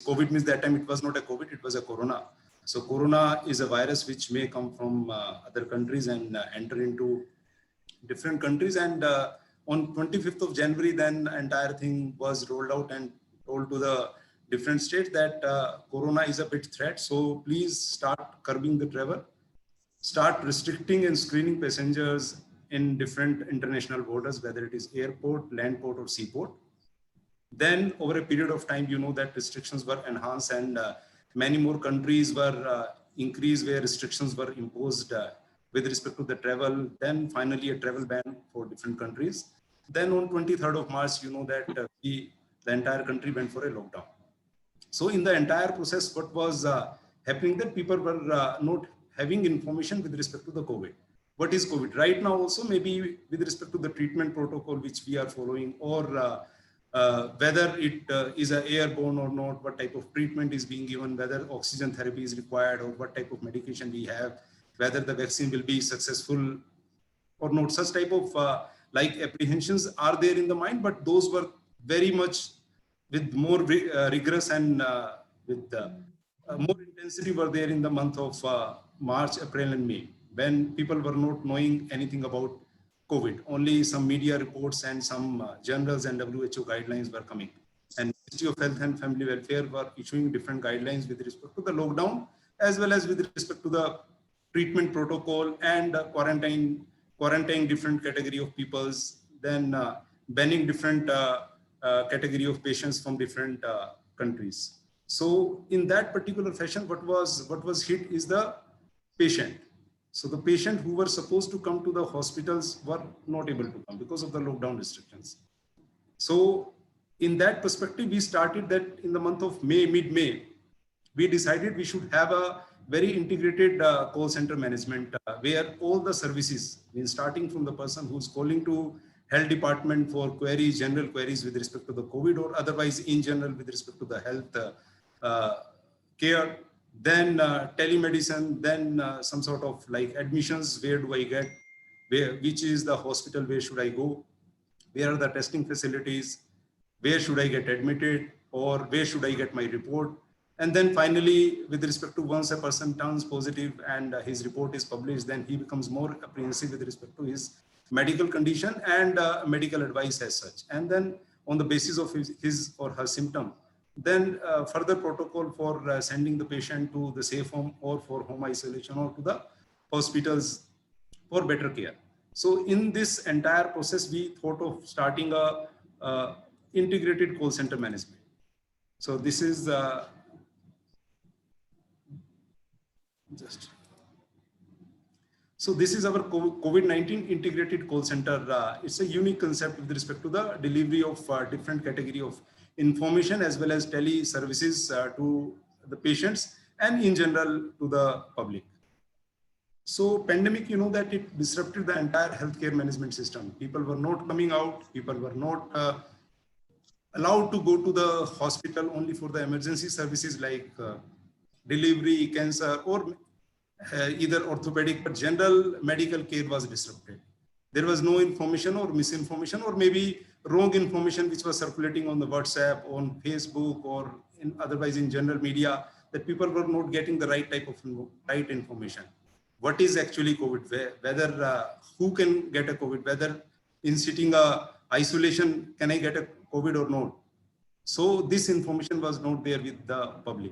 COVID means that time it was not a COVID, it was a corona. So corona is a virus which may come from other countries and enter into different countries. And on 25th of January, then entire thing was rolled out and told to the different states that corona is a big threat. So please start curbing the travel, start restricting and screening passengers in different international borders, whether it is airport, land port, or seaport. Then over a period of time, you know that restrictions were enhanced and many more countries were increased where restrictions were imposed with respect to the travel. Then finally a travel ban for different countries. Then on 23rd of March, you know that the entire country went for a lockdown. So in the entire process, what was happening that people were not having information with respect to the COVID. What is COVID? Right now also maybe with respect to the treatment protocol which we are following, or whether it is a airborne or not, what type of treatment is being given, whether oxygen therapy is required or what type of medication we have, whether the vaccine will be successful or not. Such type of like apprehensions are there in the mind, but those were very much with more rigorous and with more intensity were there in the month of March, April and May, when people were not knowing anything about COVID. Only some media reports and some journals and WHO guidelines were coming. And Ministry of Health and Family Welfare were issuing different guidelines with respect to the lockdown, as well as with respect to the treatment protocol and quarantine different category of peoples, then banning different category of patients from different countries. So in that particular fashion, what was hit is the patient. So the patient who were supposed to come to the hospitals were not able to come because of the lockdown restrictions. So in that perspective, we started that in the month of May, mid-May, we decided we should have a very integrated call center management where all the services, starting from the person who's calling to health department for queries, general queries with respect to the COVID or otherwise in general with respect to the health care, then telemedicine, then some sort of like admissions, where do I get, which is the hospital, where should I go, where are the testing facilities, where should I get admitted, or where should I get my report. And then finally, with respect to once a person turns positive and his report is published, then he becomes more apprehensive with respect to his medical condition and medical advice as such. And then on the basis of his or her symptom, then further protocol for sending the patient to the safe home or for home isolation or to the hospitals for better care. So in this entire process, we thought of starting a integrated call center management. So this is so this is our COVID-19 integrated call center. It's a unique concept with respect to the delivery of different category of information as well as tele services to the patients and in general to the public. So pandemic, you know that it disrupted the entire healthcare management system. People were not coming out. People were not allowed to go to the hospital only for the emergency services like delivery, cancer, or either orthopedic, but general medical care was disrupted. There was no information or misinformation or maybe wrong information which was circulating on the WhatsApp, on Facebook, or in otherwise in general media, that people were not getting the right type of information. What is actually COVID? Whether who can get a COVID? Whether in sitting isolation can I get a COVID or not? So this information was not there with the public.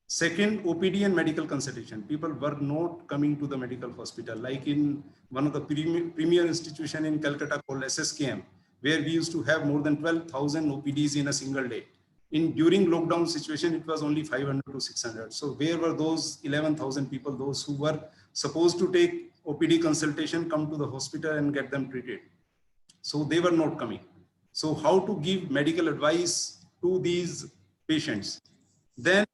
Second, OPD and medical consultation. People were not coming to the medical hospital, like in one of the premier institution in Calcutta called SSKM, where we used to have more than 12,000 OPDs in a single day. During lockdown situation, it was only 500 to 600. So where were those 11,000 people, those who were supposed to take OPD consultation, come to the hospital and get them treated? So they were not coming. So how to give medical advice to these patients? Then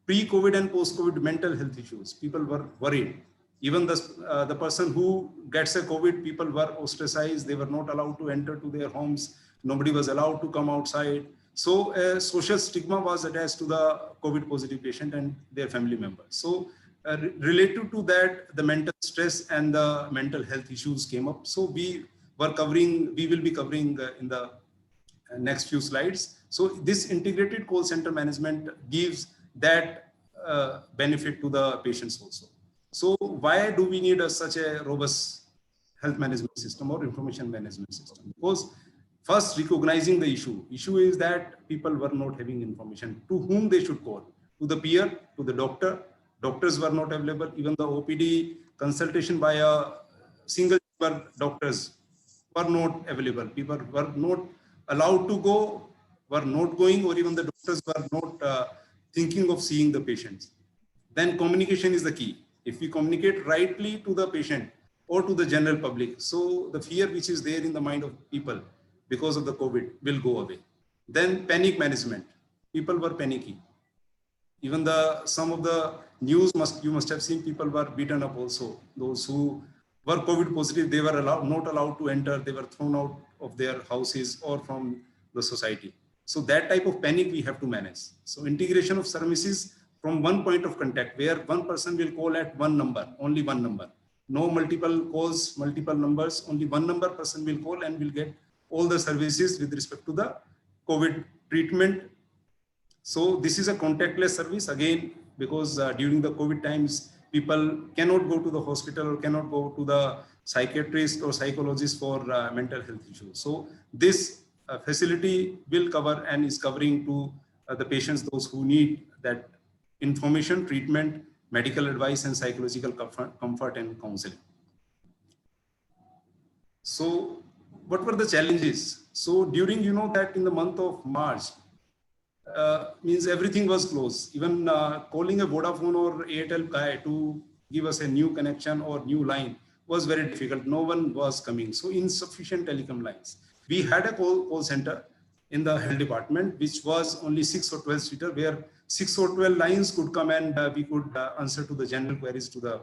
pre-COVID and post-COVID mental health issues. People were worried. Even the person who gets a COVID, people were ostracized. They were not allowed to enter to their homes. Nobody was allowed to come outside. So a social stigma was attached to the COVID positive patient and their family members. So related to that, the mental stress and the mental health issues came up. So we will be covering in the next few slides. So this integrated call center management gives that benefit to the patients also. So why do we need such a robust health management system or information management system? Because first, recognizing the issue is that people were not having information to whom they should call, to the peer, to the doctor. Doctors were not available. Even the OPD consultation by a single doctors were not available. People were not allowed to go, were not going, or even the doctors were not thinking of seeing the patients. Then communication is the key. If we communicate rightly to the patient or to the general public, so the fear which is there in the mind of people because of the COVID will go away. Then panic management. People were panicky. Even some of the news you must have seen, people were beaten up also. Those who were COVID positive, they were not allowed to enter. They were thrown out of their houses or from the society. So that type of panic we have to manage. So integration of services from one point of contact, where one person will call at one number, only one number. No multiple calls, multiple numbers, only one number person will call and will get all the services with respect to the COVID treatment. So this is a contactless service again, because during the COVID times, people cannot go to the hospital or cannot go to the psychiatrist or psychologist for mental health issues. So this facility will cover and is covering to the patients, those who need that information, treatment, medical advice, and psychological comfort and counseling. So what were the challenges? So during, that in the month of March, means everything was closed. Even calling a Vodafone or Airtel guy to give us a new connection or new line was very difficult. No one was coming. So insufficient telecom lines. We had a call center in the health department, which was only 6 or 12 seater, where 6 or 12 lines could come and we could answer to the general queries to the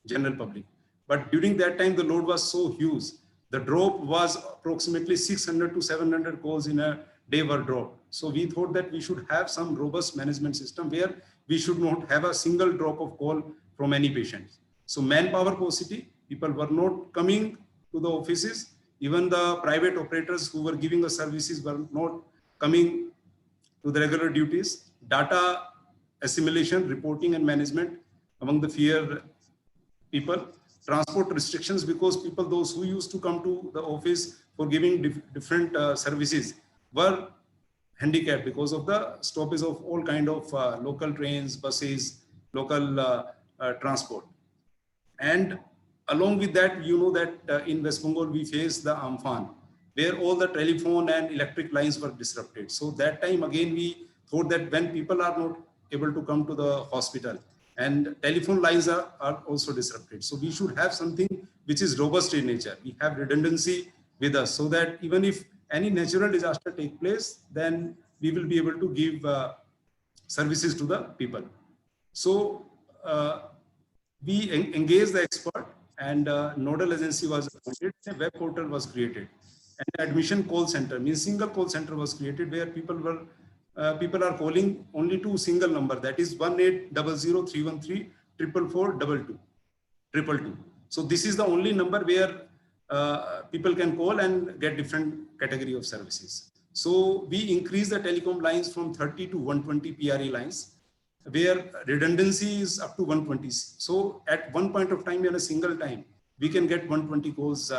general public. But during that time, the load was so huge. The drop was approximately 600 to 700 calls in a day were dropped. So we thought that we should have some robust management system where we should not have a single drop of call from any patient. So manpower paucity, people were not coming to the offices. Even the private operators who were giving us services were not coming to the regular duties. Data assimilation, reporting and management among the fear people. Transport restrictions, because people, those who used to come to the office for giving different services, were handicapped because of the stoppage of all kind of local trains, buses, local transport. And along with that, that in West Bengal we faced the Amphan, where all the telephone and electric lines were disrupted. So that time again we thought that when people are not able to come to the hospital, and telephone lines are also disrupted. So we should have something which is robust in nature. We have redundancy with us, so that even if any natural disaster take place, then we will be able to give services to the people. So we engaged the expert, and nodal agency was appointed. A web portal was created, and admission call center, means single call center was created, where people are calling only to single number, that is 1800-313-444-22. So this is the only number where people can call and get different category of services. So we increase the telecom lines from 30 to 120 PRE lines, where redundancy is up to 120. So at one point of time, in a single time, we can get 120 calls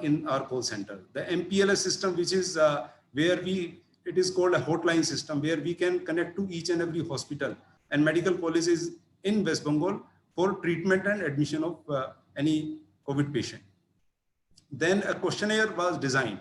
in our call center. The MPLS system, which is where it is called a hotline system, where we can connect to each and every hospital and medical colleges in West Bengal for treatment and admission of any COVID patient. Then a questionnaire was designed.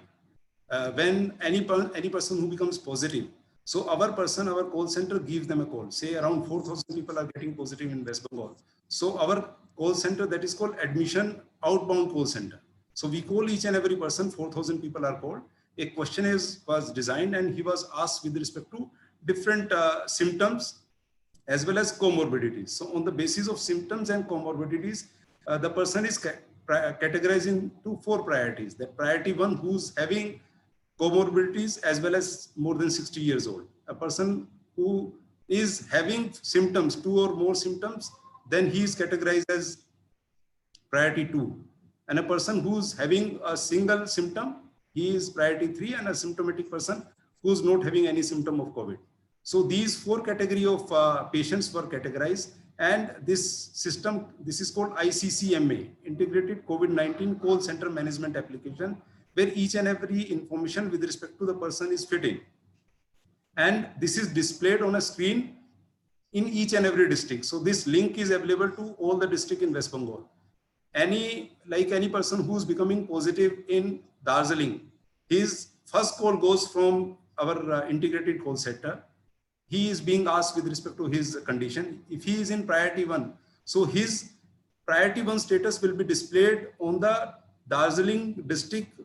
When any person who becomes positive, so our call center gives them a call. Say around 4,000 people are getting positive in West Bengal. So our call center, that is called admission outbound call center. So we call each and every person, 4,000 people are called. A questionnaire was designed, and he was asked with respect to different symptoms as well as comorbidities. So on the basis of symptoms and comorbidities, the person is categorized into 4 priorities. The priority 1, who's having comorbidities as well as more than 60 years old. A person who is having symptoms, 2 or more symptoms, then he is categorized as priority 2. And a person who's having a single symptom he is priority 3, and a symptomatic person who's not having any symptom of COVID. So these 4 category of patients were categorized, and this system, this is called ICCMA, Integrated COVID-19 Call Center Management Application, where each and every information with respect to the person is fit in. And this is displayed on a screen in each and every district. So this link is available to all the districts in West Bengal. Any person who is becoming positive in Darjeeling, his first call goes from our integrated call center. He is being asked with respect to his condition. If he is in priority 1, so his priority 1 status will be displayed on the Darjeeling district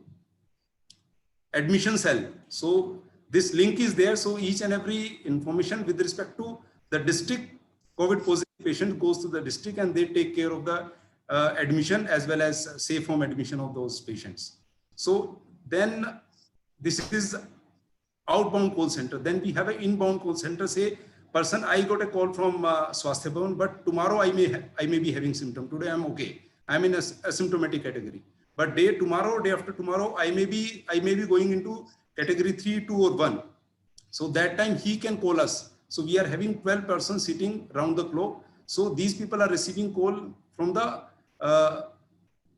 admission cell. So this link is there. So each and every information with respect to the district COVID positive patient goes to the district, and they take care of the admission as well as safe home admission of those patients. So then this is outbound call center. Then we have an inbound call center. Say, person, I got a call from Swasthya Bhavan, but tomorrow I may be having symptom. Today I'm okay. I'm in a asymptomatic category. But tomorrow, day after tomorrow, I may be going into category 3, 2, or 1. So that time he can call us. So we are having 12 persons sitting round the clock. So these people are receiving call from the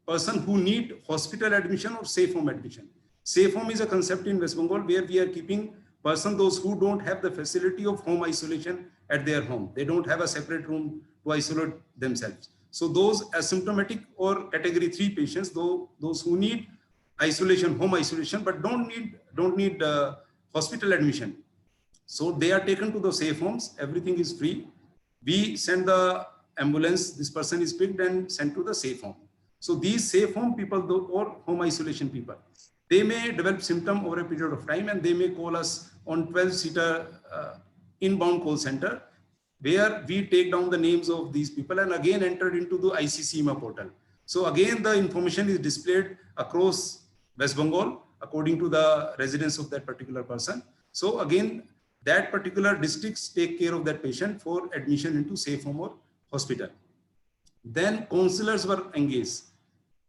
person who need hospital admission or safe home admission. Safe home is a concept in West Bengal where we are keeping those who don't have the facility of home isolation at their home. They don't have a separate room to isolate themselves. So those asymptomatic or category 3 patients, those who need isolation, home isolation, but don't need hospital admission. So they are taken to the safe homes. Everything is free. We send the ambulance. This person is picked and sent to the safe home. So these safe home people or home isolation people, they may develop symptom over a period of time, and they may call us on 12-seater inbound call center, where we take down the names of these people and again entered into the ICCMA portal. So again, the information is displayed across West Bengal according to the residence of that particular person. So again, that particular districts take care of that patient for admission into safe home or hospital. Then counselors were engaged.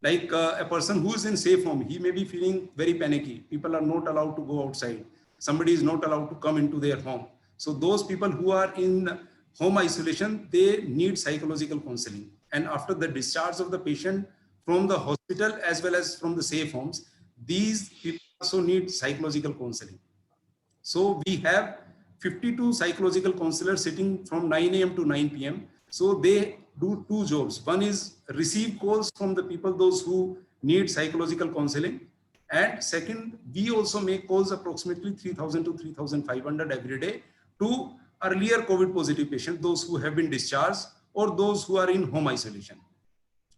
Like a person who is in safe home, he may be feeling very panicky. People are not allowed to go outside. Somebody is not allowed to come into their home. So those people who are in home isolation, they need psychological counseling. And after the discharge of the patient from the hospital as well as from the safe homes, these people also need psychological counseling. So we have 52 psychological counselors sitting from 9 a.m. to 9 p.m. So they do 2 jobs. One is receive calls from the people, those who need psychological counseling. And second, we also make calls approximately 3,000 to 3,500 every day to earlier COVID positive patients, those who have been discharged or those who are in home isolation.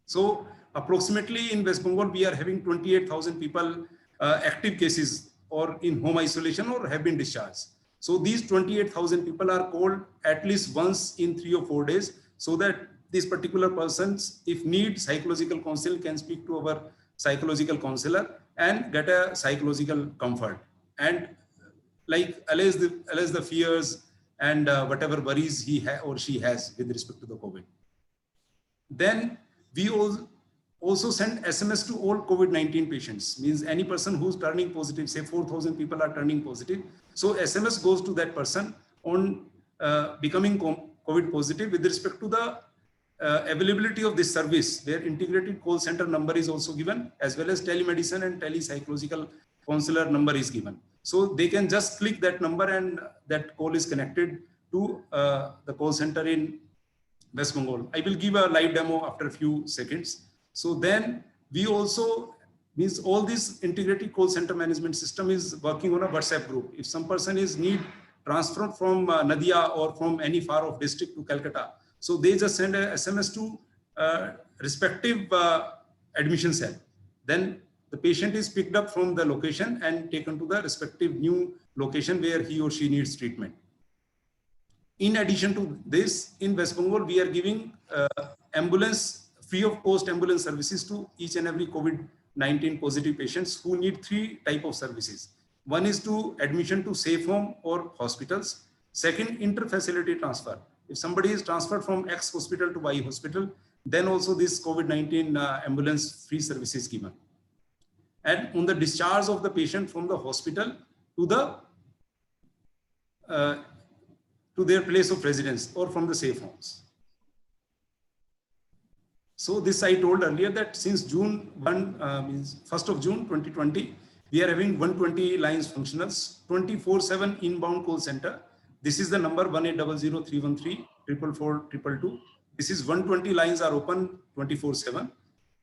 So approximately in West Bengal, we are having 28,000 people active cases or in home isolation or have been discharged. So these 28,000 people are called at least once in 3 or 4 days, so that these particular persons, if need psychological counsel, can speak to our psychological counselor and get a psychological comfort and like allay the fears and whatever worries he or she has with respect to the COVID. Then we also send SMS to all COVID-19 patients, means any person who's turning positive, say 4,000 people are turning positive. So SMS goes to that person on becoming COVID positive with respect to the availability of this service, where integrated call center number is also given, as well as telemedicine and telepsychological counselor number is given. So they can just click that number and that call is connected to the call center in West Bengal. I will give a live demo after a few seconds. So then we also, means all this integrated call center management system is working on a WhatsApp group. If some person is need transfer from Nadia or from any far off district to Calcutta, so they just send a SMS to respective admission cell. Then the patient is picked up from the location and taken to the respective new location where he or she needs treatment. In addition to this, in West Bengal, we are giving free of cost ambulance services to each and every COVID-19 positive patients who need 3 types of services. One is to admission to safe home or hospitals. Second, inter-facility transfer. If somebody is transferred from X hospital to Y hospital, then also this COVID-19 ambulance free service is given. and on the discharge of the patient from the hospital to the to their place of residence or from the safe homes. So this I told earlier that since June 1st of June 2020, we are having 120 lines functionals, 24/7 inbound call center. This is the number 1800-313-444-222. This is 120 lines are open 24/7.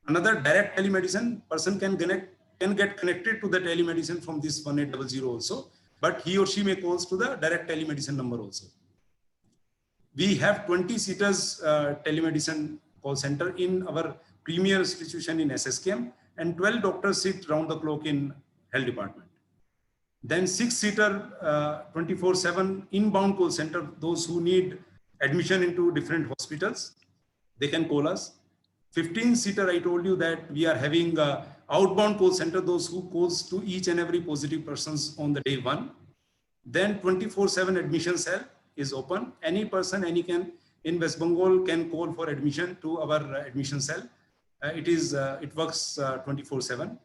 Another direct telemedicine person can get connected to the telemedicine from this 1800 also, but he or she may calls to the direct telemedicine number also. We have 20 seaters telemedicine call center in our premier institution in SSKM, and 12 doctors sit round the clock in health department. Then 6-seater 24/7 inbound call center, those who need admission into different hospitals, they can call us. 15-seater, I told you that we are having outbound call center, those who calls to each and every positive persons on the day one. Then 24/7 admission cell is open. Any person, in West Bengal can call for admission to our admission cell. It works 24/7.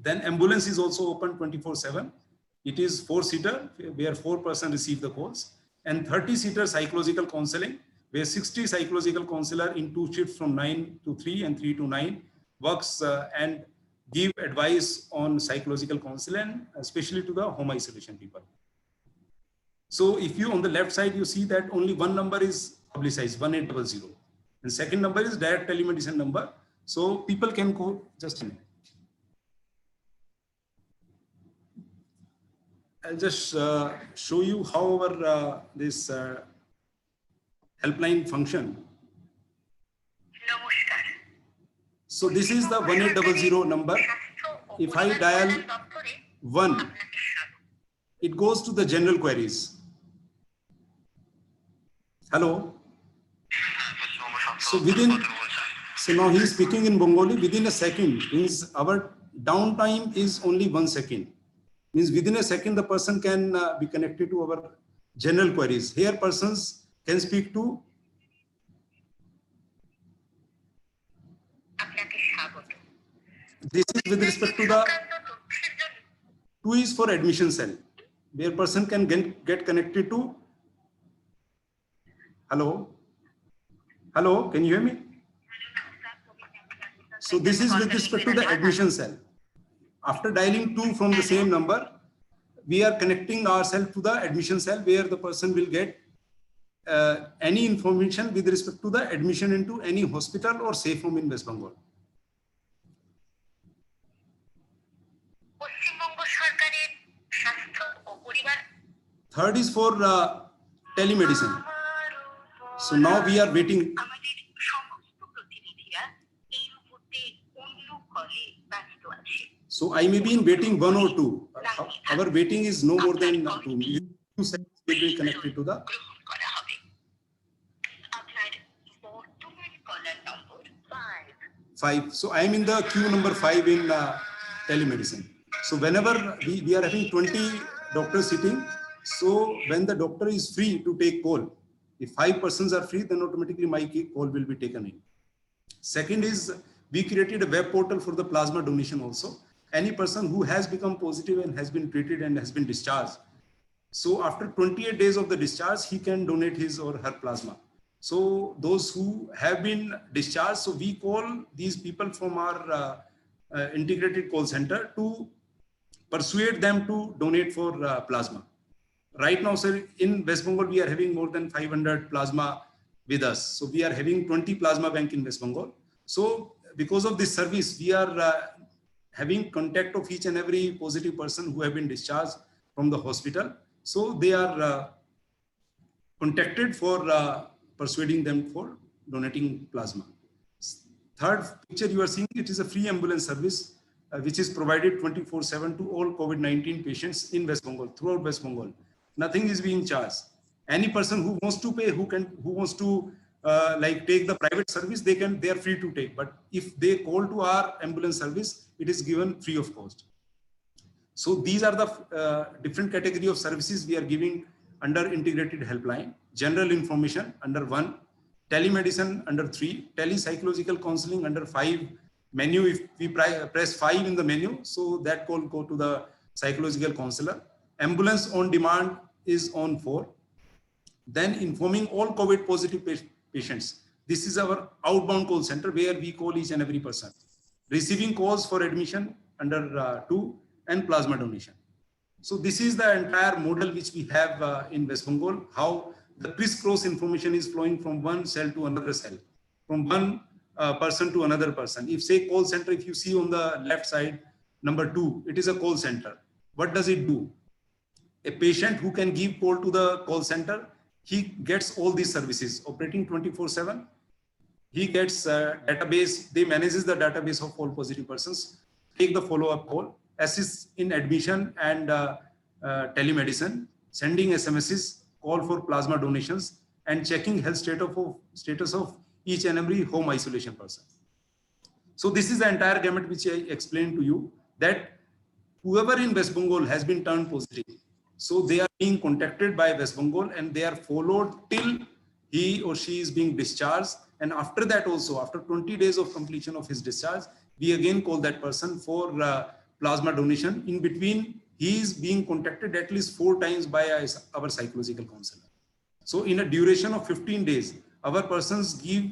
Then ambulance is also open 24/7. It is 4-seater where 4 persons receive the calls, and 30-seater psychological counseling where 60 psychological counselor in 2 shifts from 9 to 3 and 3 to 9 works and give advice on psychological counseling, especially to the home isolation people. So if you on the left side, you see that only one number is publicized, 1800, and second number is direct telemedicine number. So people can call. Just a minute. I'll just show you how our this helpline function. So this is the 1800 number. If I dial 1, it goes to the general queries. Hello. So now he is speaking in Bengali. Within a second, means our downtime is only 1 second. Means within a second, the person can be connected to our general queries. Here persons can speak to. This is with respect to the 2 is for admission cell, where person can get connected to. Hello. Hello, can you hear me? So this is with respect to the admission cell. After dialing 2 from the same number, we are connecting ourselves to the admission cell where the person will get any information with respect to the admission into any hospital or safe home in West Bengal. Third is for telemedicine. So now we are waiting. So I may be in waiting 1 or 2. Our waiting is no more than 2 seconds will be connected to the 5. So I am in the queue number 5 in telemedicine. So whenever we are having 20 doctors sitting, so when the doctor is free to take call, if 5 persons are free, then automatically my call will be taken in. Second is we created a web portal for the plasma donation also. Any person who has become positive and has been treated and has been discharged, so after 28 days of the discharge, he can donate his or her plasma. So those who have been discharged, so we call these people from our integrated call center to persuade them to donate for plasma. Right now, sir, in West Bengal, we are having more than 500 plasma with us. So we are having 20 plasma bank in West Bengal. So because of this service, we are having contact of each and every positive person who have been discharged from the hospital. So they are contacted for persuading them for donating plasma. Third picture you are seeing, it is a free ambulance service which is provided 24/7 to all COVID-19 patients in West Bengal, throughout West Bengal. Nothing is being charged. Any person who wants to pay, who wants to like take the private service, they are free to take. But if they call to our ambulance service, it is given free of cost. So these are the different category of services we are giving under integrated helpline. General information under 1, telemedicine under 3, telepsychological counseling under 5, menu, if we press 5 in the menu, so that call go to the psychological counselor. Ambulance on demand is on 4. Then informing all COVID positive patients. This is our outbound call center where we call each and every person. Receiving calls for admission under 2 and plasma donation. So this is the entire model which we have in West Bengal, how the crisscross information is flowing from one cell to another cell, from one person to another person. If say call center, if you see on the left side, number 2, it is a call center. What does it do? A patient who can give call to the call center, he gets all these services operating 24/7. He gets a database, they manages the database of all positive persons, take the follow-up call, assist in admission and telemedicine, sending SMSs, call for plasma donations, and checking health status of each and every home isolation person. So this is the entire gamut which I explained to you, that whoever in West Bengal has been turned positive, so they are being contacted by West Bengal and they are followed till he or she is being discharged. And after that also, after 20 days of completion of his discharge, we again call that person for plasma donation. In between, he is being contacted at least 4 times by our psychological counselor. So in a duration of 15 days, our persons give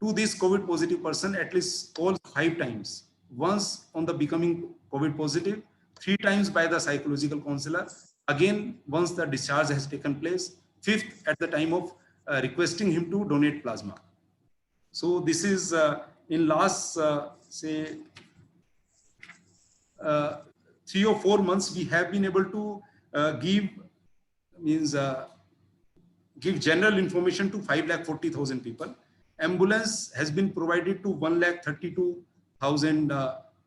to this COVID positive person at least call 5 times. Once on the becoming COVID positive, 3 times by the psychological counselor. Again, once the discharge has taken place, 5th at the time of requesting him to donate plasma. So this is in last say 3 or 4 months, we have been able to give general information to 5,40,000 people. Ambulance has been provided to 1,32,000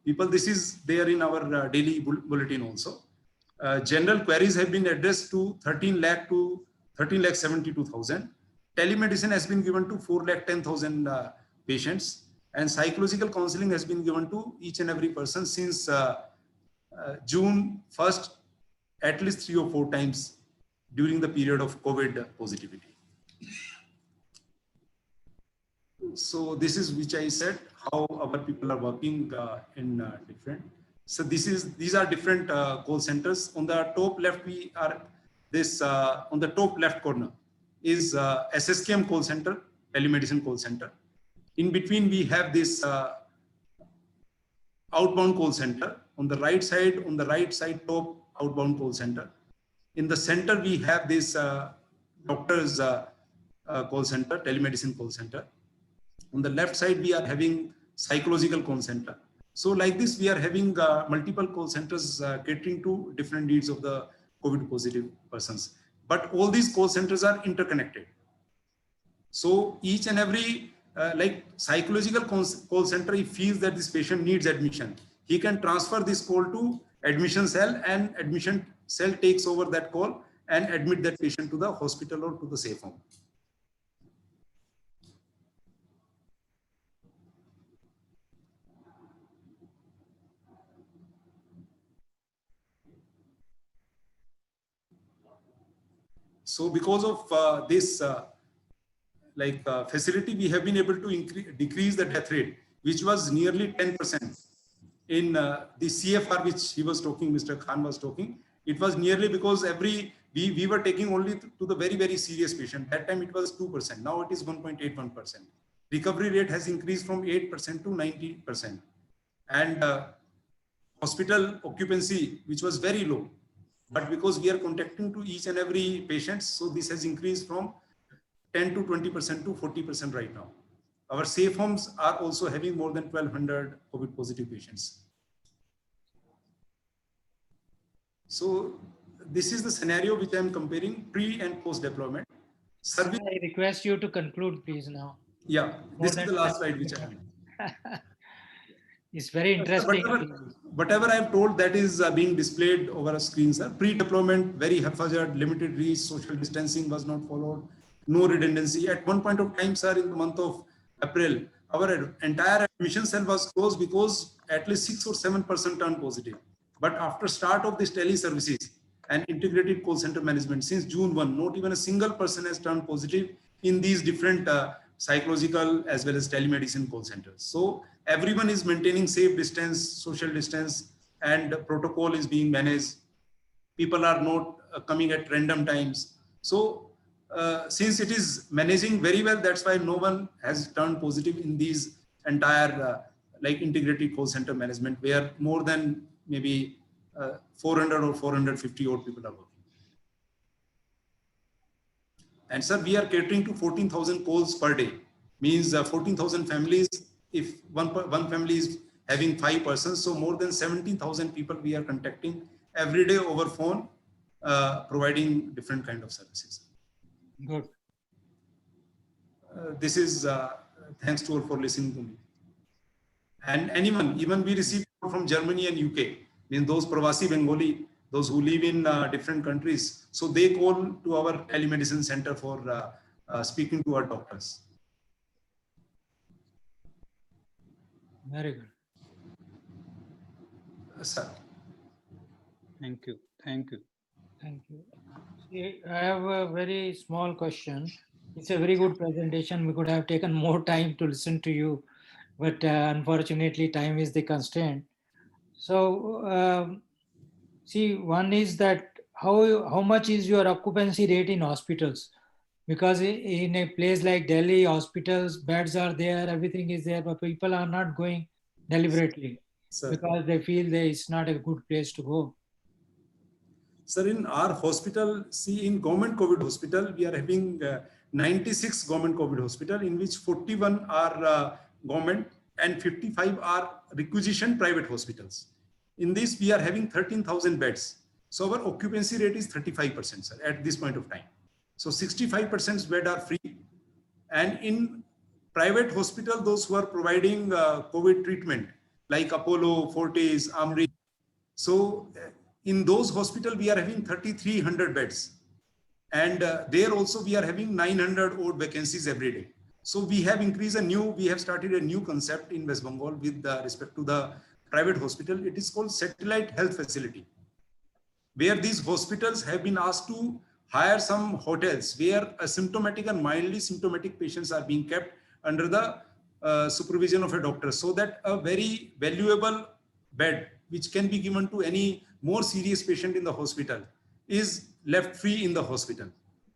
people. This is there in our daily bulletin also. General queries have been addressed to 13 lakh to 13,72,000. Telemedicine has been given to 4,10,000 patients, and psychological counseling has been given to each and every person since June 1st, at least 3 or 4 times during the period of COVID positivity. So this is which I said how our people are working in different. So these are different call centers. On the top left, we are this on the top left corner is SSKM call center, telemedicine call center. In between, we have this outbound call center. On the right side top outbound call center. In the center, we have this doctors call center, telemedicine call center. On the left side, we are having psychological call center. So like this, we are having multiple call centers catering to different needs of the COVID positive persons. But all these call centers are interconnected. So each and every like psychological call center, he feels that this patient needs admission, he can transfer this call to admission cell, and admission cell takes over that call and admit that patient to the hospital or to the safe home. So because of this facility, we have been able to decrease the death rate, which was nearly 10%. In the CFR, which he was talking, Mr. Khan was talking, it was nearly because we were taking only to the very, very serious patient. That time it was 2%. Now it is 1.81%. Recovery rate has increased from 8% to 90%. And hospital occupancy, which was very low, but because we are contacting to each and every patient, so this has increased from 10 to 20% to 40% right now. Our safe homes are also having more than 1,200 COVID positive patients. So this is the scenario which I am comparing pre and post deployment. Service. I request you to conclude, please, now. Yeah, this is the last slide which I have. It's very interesting. Whatever I have told, that is being displayed over a screen, sir. Pre-deployment, very haphazard, limited reach, social distancing was not followed, no redundancy. At one point of time, sir, in the month of April, our entire admission cell was closed because at least 6 or 7% turned positive. But after start of this tele-services and integrated call center management, since June 1, not even a single person has turned positive in these different psychological as well as telemedicine call centers. So everyone is maintaining safe distance, social distance, and protocol is being managed. People are not coming at random times. So since it is managing very well, that's why no one has turned positive in these entire like integrated call center management, where more than maybe 400 or 450 odd people are working. And sir, we are catering to 14,000 calls per day. Means 14,000 families. If one family is having 5 persons, so more than 17,000 people we are contacting every day over phone, providing different kind of services. Good. This is thanks to all for listening to me. And anyone, even we receive from Germany and UK, means those Pravasi Bengali, those who live in different countries. So they call to our telemedicine center for speaking to our doctors. Very good. Sir. Thank you. Thank you. Thank you. See, I have a very small question. It's a very good presentation. We could have taken more time to listen to you, but unfortunately, time is the constraint. So, see, one is that how much is your occupancy rate in hospitals? Because in a place like Delhi, hospitals, beds are there, everything is there, but people are not going deliberately Sir. because they feel that it's not a good place to go. Sir, in our hospital, see, in government COVID hospital, we are having 96 government COVID hospital, in which 41 are government and 55 are requisition private hospitals. In this, we are having 13,000 beds. So our occupancy rate is 35%, sir, at this point of time. So 65% bed are free. And in private hospital, those who are providing COVID treatment, like Apollo, Fortis, Amri, so in those hospitals, we are having 3,300 beds. And there also we are having 900 odd vacancies every day. So we have we have started a new concept in West Bengal with respect to the private hospital. It is called satellite health facility, where these hospitals have been asked to hire some hotels where asymptomatic and mildly symptomatic patients are being kept under the supervision of a doctor, so that a very valuable bed, which can be given to any more serious patient in the hospital, is left free in the hospital.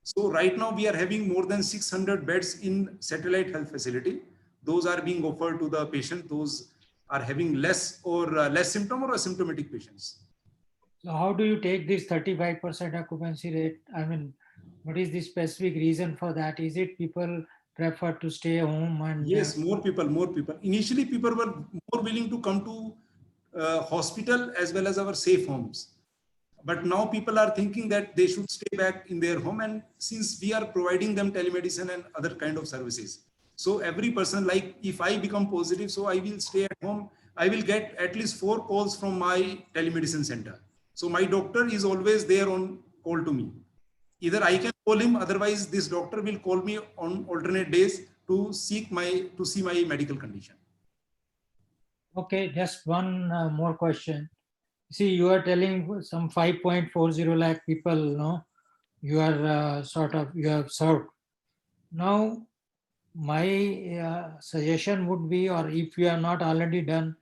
So right now we are having more than 600 beds in satellite health facility. Those are being offered to the patient. Those are having less symptom or asymptomatic patients. So how do you take this 35% occupancy rate? I mean, what is the specific reason for that? Is it people prefer to stay home? And yes, more people. Initially, people were more willing to come to hospital as well as our safe homes. But now people are thinking that they should stay back in their home. And since we are providing them telemedicine and other kind of services, so every person, like if I become positive, so I will stay at home. I will get at least 4 calls from my telemedicine center. So my doctor is always there on call to me. Either I can call him, otherwise this doctor will call me on alternate days to see my medical condition. okay, just one more question. See, you are telling some 5.40 lakh people, no, you are you have served. Now, my suggestion would be, or if you have not already done,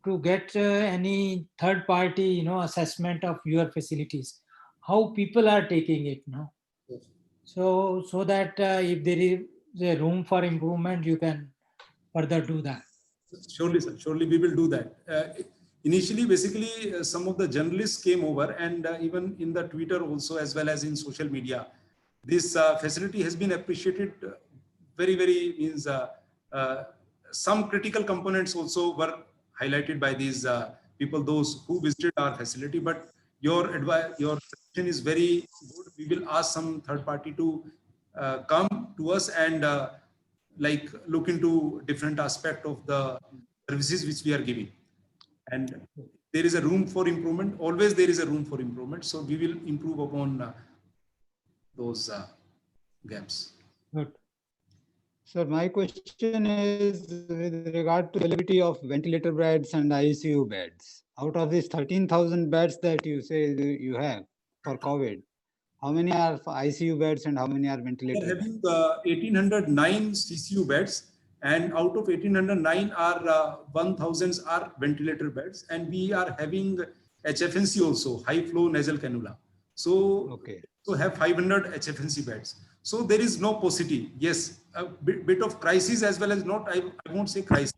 to get any third party, assessment of your facilities, how people are taking it, no? Yes. So that if there is a room for improvement, you can further do that. Surely, sir. Surely we will do that. Initially, basically, some of the journalists came over, and even in the Twitter also, as well as in social media, this facility has been appreciated very, means some critical components also were highlighted by these people, those who visited our facility. But your suggestion is very good. We will ask some third party to come to us and like look into different aspect of the services which we are giving. And there is a room for improvement. Always there is a room for improvement. So we will improve upon those gaps. Good. So my question is with regard to availability of ventilator beds and ICU beds. Out of these 13,000 beds that you say you have for COVID, how many are for ICU beds and how many are We ventilator are beds? having 1,809 CCU beds, And out of 1809 are 1000s are ventilator beds, and we are having HFNC also, high flow nasal cannula. So, Okay. so have 500 HFNC beds. So there is no paucity. Yes, a bit of crisis as well as not, I won't say crisis.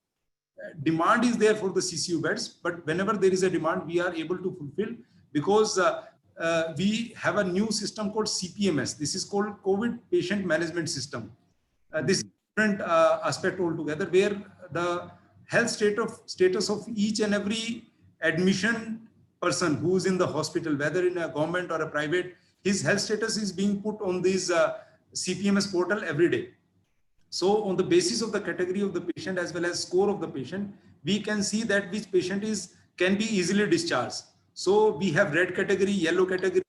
Demand is there for the CCU beds, but whenever there is a demand, we are able to fulfill, because we have a new system called CPMS. This is called COVID Patient Management System. This different aspect altogether, where the health status of each and every admission person who is in the hospital, whether in a government or a private, his health status is being put on this CPMS portal every day. So on the basis of the category of the patient as well as score of the patient, we can see that which patient can be easily discharged. So we have red category, yellow category,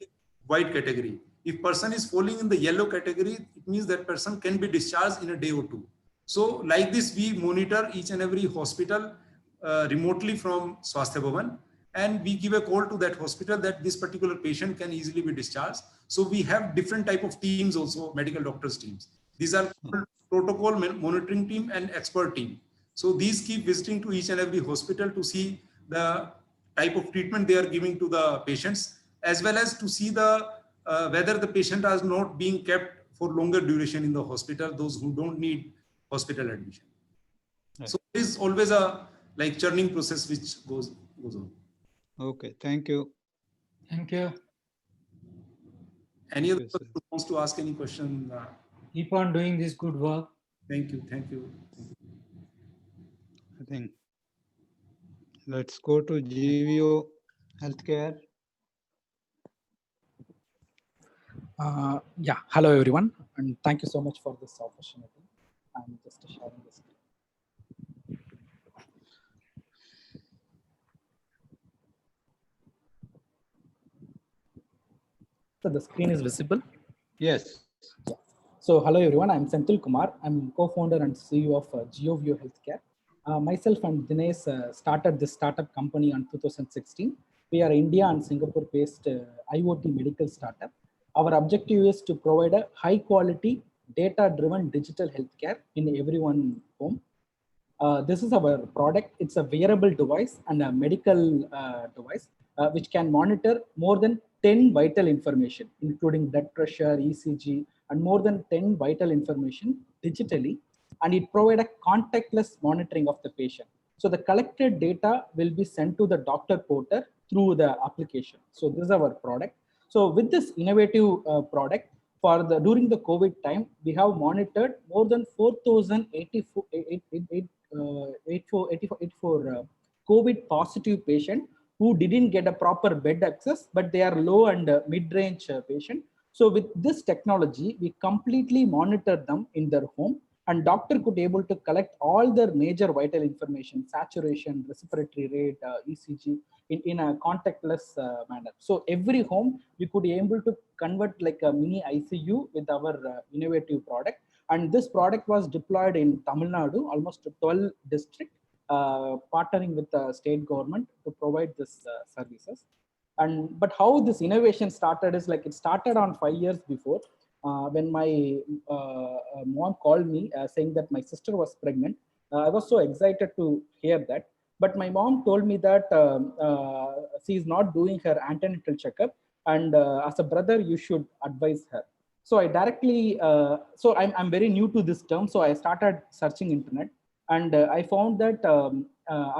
white category. If person is falling in the yellow category, it means that person can be discharged in a day or two. So like this, we monitor each and every hospital remotely from Swasthya Bhavan, and we give a call to that hospital that this particular patient can easily be discharged. So we have different type of teams also, medical doctors teams. These are called protocol monitoring team and expert team. So these keep visiting to each and every hospital to see the type of treatment they are giving to the patients, as well as to see the whether the patient is not being kept for longer duration in the hospital, those who don't need hospital admission. Right. So it is always a like churning process which goes on. Okay, thank you. Thank you. Any other person who wants to ask any question? Keep on doing this good work. Thank you. Thank you. I think let's go to GVO Healthcare. Yeah, hello everyone, and thank you so much for this opportunity. I'm just sharing the screen. So the screen is visible? Yes. Yeah. So hello everyone, I'm Senthil Kumar. I'm co-founder and CEO of GeoView Healthcare. Myself and Dinesh started this startup company in 2016. We are India and Singapore-based IoT medical startup. Our objective is to provide a high-quality, data-driven digital healthcare in everyone's home. This is our product. It's a wearable device and a medical device which can monitor more than 10 vital information, including blood pressure, ECG, and more than 10 vital information digitally. And it provides a contactless monitoring of the patient. So the collected data will be sent to the doctor portal through the application. So this is our product. So with this innovative product, during the COVID time, we have monitored more than 4,084 COVID positive patient who didn't get a proper bed access, but they are low and mid-range patient. So with this technology, we completely monitor them in their home, and doctor could able to collect all their major vital information, saturation, respiratory rate, ECG in a contactless manner. So every home, we could be able to convert like a mini ICU with our innovative product. And this product was deployed in Tamil Nadu, almost 12 districts, partnering with the state government to provide this services. But how this innovation started is like it started on 5 years before when my mom called me saying that my sister was pregnant. I was so excited to hear that. But my mom told me that she is not doing her antenatal checkup, and as a brother, you should advise her. So I directly, so I'm very new to this term, so I started searching internet, and I found that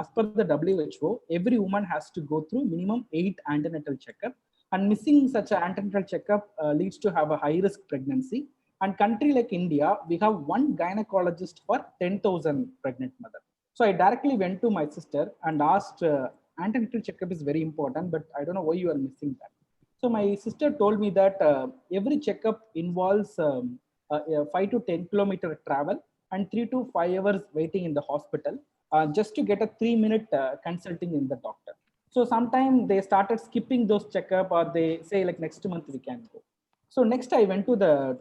as per the WHO, every woman has to go through minimum 8 antenatal checkup, and missing such an antenatal checkup leads to have a high risk pregnancy. And country like India, we have one gynecologist for 10,000 pregnant mothers. So I directly went to my sister and asked, antenatal checkup is very important, but I don't know why you are missing that. So my sister told me that every checkup involves 5 to 10 kilometer travel and 3 to 5 hours waiting in the hospital just to get a 3-minute consulting in the doctor. So sometimes they started skipping those checkup, or they say like next month we can go. So next I went to the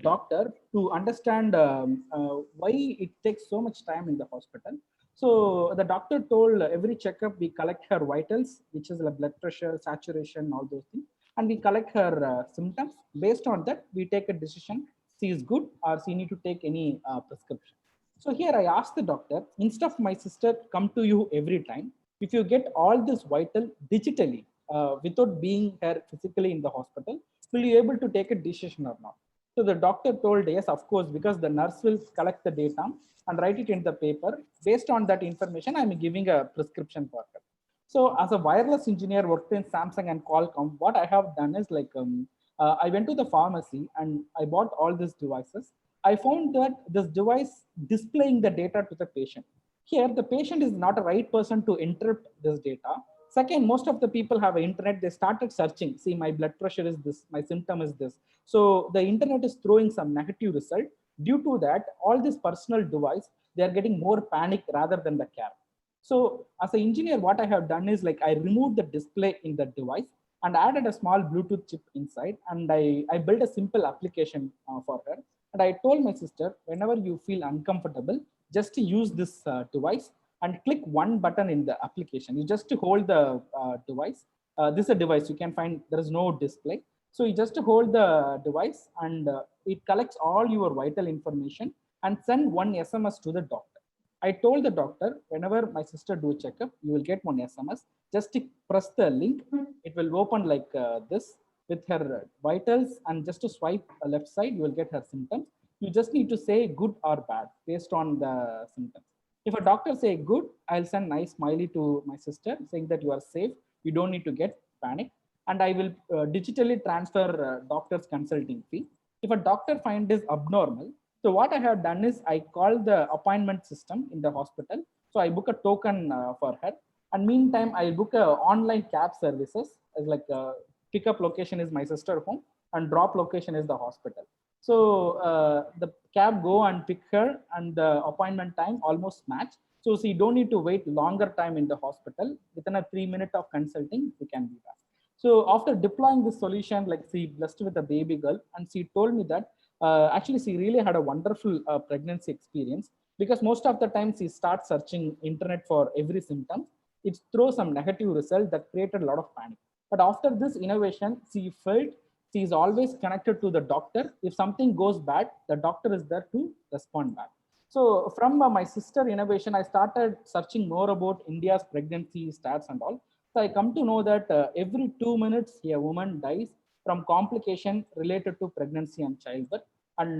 doctor to understand why it takes so much time in the hospital. So the doctor told every checkup we collect her vitals, which is like blood pressure, saturation, all those things. And we collect her symptoms. Based on that, we take a decision, she is good or she need to take any prescription. So here I asked the doctor, instead of my sister come to you every time, if you get all this vital digitally without being here physically in the hospital, will you able to take a decision or not? So the doctor told, yes, of course, because the nurse will collect the data and write it in the paper. Based on that information, I'm giving a prescription for her. So as a wireless engineer worked in Samsung and Qualcomm, what I have done is like, I went to the pharmacy and I bought all these devices. I found that this device displaying the data to the patient. Here, the patient is not a right person to interrupt this data. Second, most of the people have internet. They started searching. See, my blood pressure is this, my symptom is this. So the internet is throwing some negative result. Due to that, all this personal device, they are getting more panic rather than the care. So as an engineer, what I have done is like I removed the display in the device and added a small Bluetooth chip inside, and I built a simple application for her. And I told my sister, whenever you feel uncomfortable, just to use this device and click one button in the application. You just to hold the device. This is a device you can find, there is no display. So you just hold the device and it collects all your vital information and send one SMS to the doctor. I told the doctor, whenever my sister do a checkup, you will get one SMS. Just to press the link, it will open like this with her vitals, and just to swipe left side, you will get her symptoms. You just need to say good or bad based on the symptoms. If a doctor say good, I'll send nice smiley to my sister saying that you are safe. You don't need to get panic. And I will digitally transfer doctor's consulting fee. If a doctor find this abnormal, so what I have done is I call the appointment system in the hospital. So I book a token for her. And meantime, I book a online cab services as like pickup location is my sister home and drop location is the hospital. So the cab go and pick her and the appointment time almost match. So she don't need to wait longer time in the hospital. Within a 3 minute of consulting, we can be back. So after deploying this solution, like she blessed with a baby girl, and she told me that actually she really had a wonderful pregnancy experience, because most of the time she starts searching internet for every symptom. It throws some negative result that created a lot of panic. But after this innovation, she felt she is always connected to the doctor. If something goes bad, the doctor is there to respond back. So from my sister innovation, I started searching more about India's pregnancy stats and all. So I come to know that every 2 minutes, a woman dies from complication related to pregnancy and childbirth.